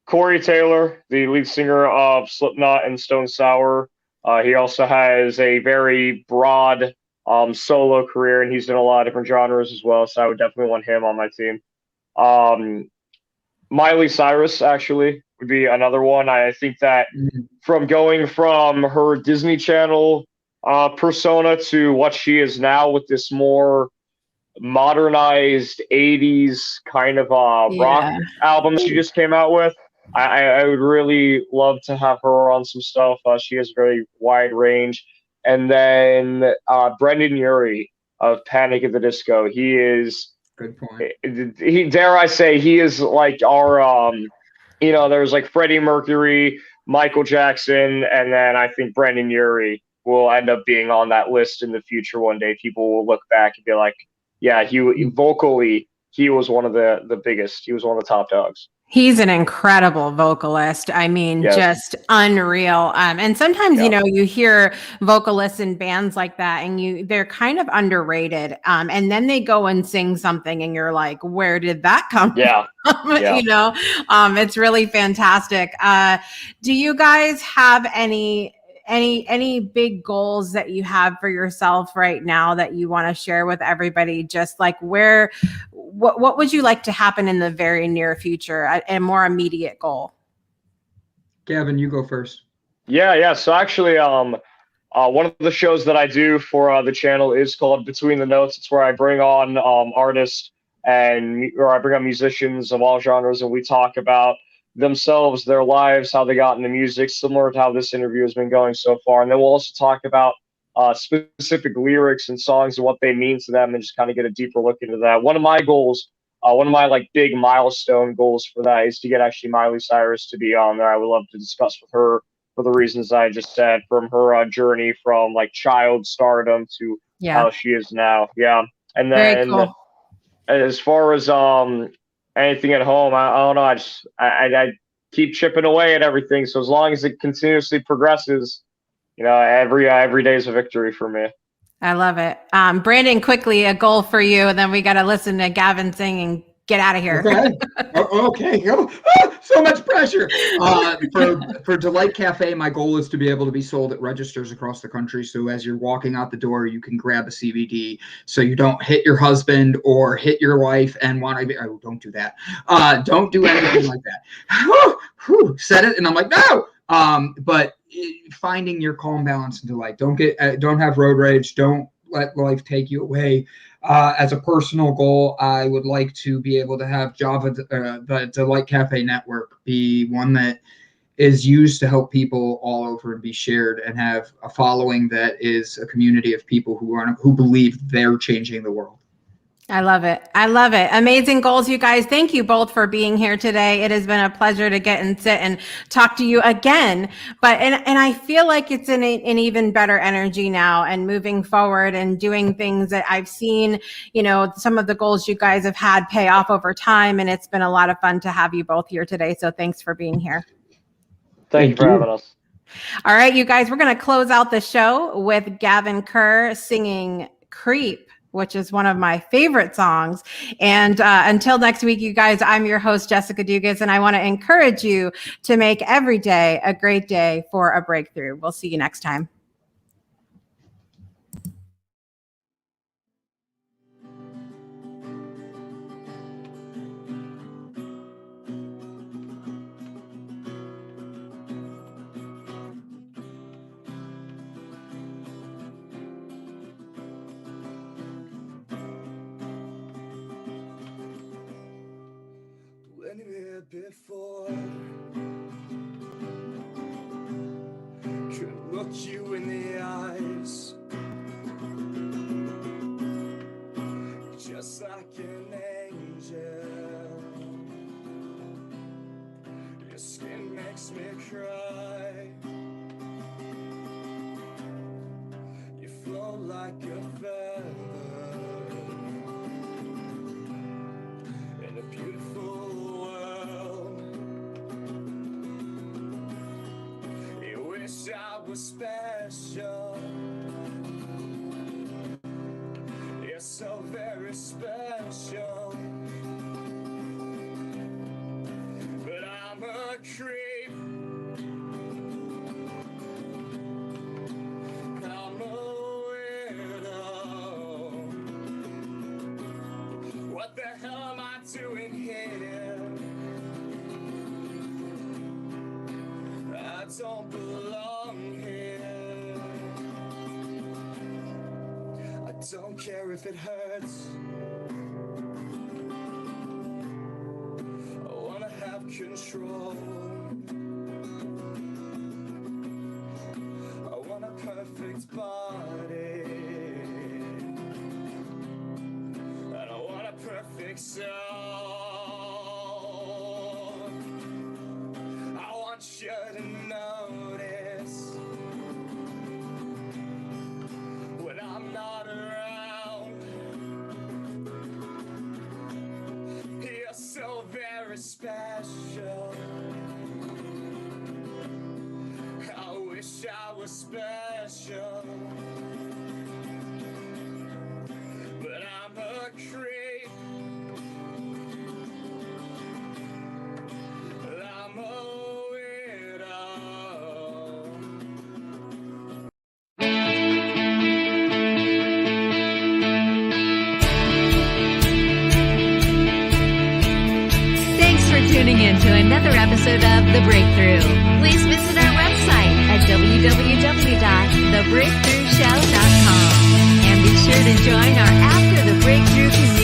Speaker 4: Corey Taylor, the lead singer of Slipknot and Stone Sour. He also has a very broad solo career, and he's done a lot of different genres as well. So I would definitely want him on my team. Miley Cyrus actually would be another one. I think that from going from her Disney Channel persona to what she is now with this more modernized 80s kind of rock album she just came out with. I would really love to have her on some stuff. She has a very wide range. And then Brendan Urie of Panic at the Disco. He is,
Speaker 7: good point.
Speaker 4: He dare I say, he is like our, there's like Freddie Mercury, Michael Jackson, and then I think Brendan Urie will end up being on that list in the future one day. People will look back and be like, yeah, he vocally, he was one of the biggest. He was one of the top dogs.
Speaker 3: He's an incredible vocalist. I mean, just unreal. And sometimes, you hear vocalists in bands like that and they're kind of underrated. And then they go and sing something and you're like, where did that come from? It's really fantastic. Do you guys have any big goals that you have for yourself right now that you want to share with everybody? Just like what would you like to happen in the very near future, a more immediate goal?
Speaker 7: Gavin, you go first.
Speaker 4: Yeah. So actually, one of the shows that I do for the channel is called Between the Notes. It's where I bring on artists or I bring on musicians of all genres, and we talk about themselves, their lives, how they got into music, similar to how this interview has been going so far. And then we'll also talk about specific lyrics and songs and what they mean to them, and just kind of get a deeper look into that. One of my goals, one of my like big milestone goals for that is to get actually Miley Cyrus to be on there. I would love to discuss with her for the reasons I just said, from her journey from like child stardom to how she is now. Yeah. And then as far as anything at home, I don't know. I keep chipping away at everything. So as long as it continuously progresses, every day is a victory for me.
Speaker 3: I love it. Brandon, quickly, a goal for you, and then we got to listen to Gavin sing and get out of here.
Speaker 7: Okay. So much pressure. For Delight Cafe, my goal is to be able to be sold at registers across the country. So as you're walking out the door, you can grab a CBD so you don't hit your husband or hit your wife and want to be, oh, don't do that. Don't do anything like that. Said it. And I'm like, no. But finding your calm balance and delight. Don't have road rage. Don't let life take you away. As a personal goal, I would like to be able to have the Delight Cafe network be one that is used to help people all over and be shared, and have a following that is a community of people who believe they're changing the world.
Speaker 3: I love it. Amazing goals, you guys. Thank you both for being here today. It has been a pleasure to get and sit and talk to you again. And I feel like it's in an even better energy now, and moving forward and doing things that I've seen, some of the goals you guys have had pay off over time. And it's been a lot of fun to have you both here today. So thanks for being here.
Speaker 4: Thank you for having us.
Speaker 3: All right, you guys, we're going to close out the show with Gavin Kerr singing Creep, which is one of my favorite songs. And until next week, you guys, I'm your host, Jessica Dugas, and I want to encourage you to make every day a great day for a breakthrough. We'll see you next time.
Speaker 5: before. Could look you in the eyes, just like an angel. Your skin makes me cry. You flow like a feather in a beautiful world. You wish I was special. You're so very special. But I'm a creep. I'm a weirdo. What the hell am I doing here? I don't belong here. I don't care if it hurts. I wanna have control. I want a perfect body, and I want a perfect soul. I want you to notice when I'm not around. You're so very special. I wish I was special, but I'm a creep. I'm a weirdo.
Speaker 2: Thanks for tuning in to another episode of The Breakthrough. Please visit our website at www.thebreakthroughshow.com and be sure to join our After the Breakthrough community